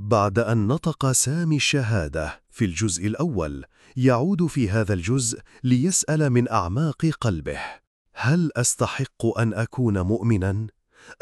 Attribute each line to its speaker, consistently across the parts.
Speaker 1: بعد أن نطق سامي الشهادة في الجزء الأول، يعود في هذا الجزء ليسأل من أعماق قلبه: هل أستحق أن أكون مؤمناً؟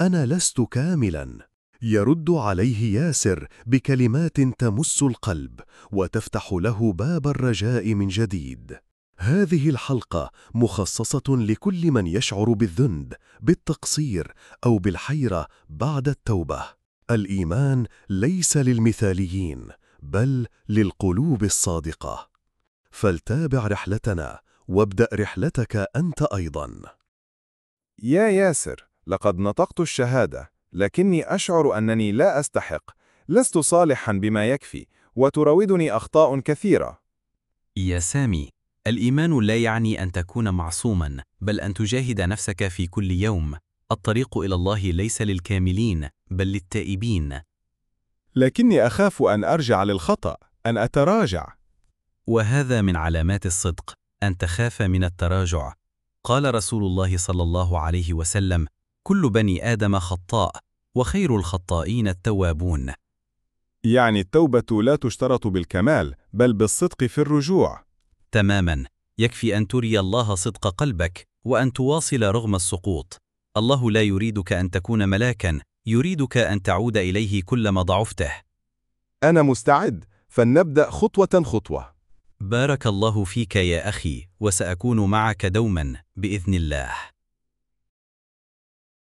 Speaker 1: أنا لست كاملاً. يرد عليه ياسر بكلمات تمس القلب وتفتح له باب الرجاء من جديد. هذه الحلقة مخصصة لكل من يشعر بالذنب، بالتقصير أو بالحيرة بعد التوبة. الإيمان ليس للمثاليين، بل للقلوب الصادقة. فلتابع رحلتنا وابدأ رحلتك أنت أيضاً.
Speaker 2: يا ياسر، لقد نطقت الشهادة، لكني أشعر أنني لا أستحق. لست صالحا بما يكفي، وتراودني أخطاء كثيرة.
Speaker 3: يا سامي، الإيمان لا يعني أن تكون معصوما، بل أن تجاهد نفسك في كل يوم. الطريق إلى الله ليس للكاملين، بل للتائبين.
Speaker 2: لكني أخاف أن أرجع للخطأ، أن أتراجع.
Speaker 3: وهذا من علامات الصدق، أن تخاف من التراجع. قال رسول الله صلى الله عليه وسلم: كل بني آدم خطاء، وخير الخطائين التوابون.
Speaker 2: يعني التوبة لا تشترط بالكمال، بل بالصدق في الرجوع.
Speaker 3: تماما، يكفي أن تري الله صدق قلبك، وأن تواصل رغم السقوط. الله لا يريدك أن تكون ملاكا، يريدك أن تعود إليه كلما ضعفته.
Speaker 2: أنا مستعد، فلنبدأ خطوة خطوة.
Speaker 3: بارك الله فيك يا أخي، وسأكون معك دوما بإذن الله.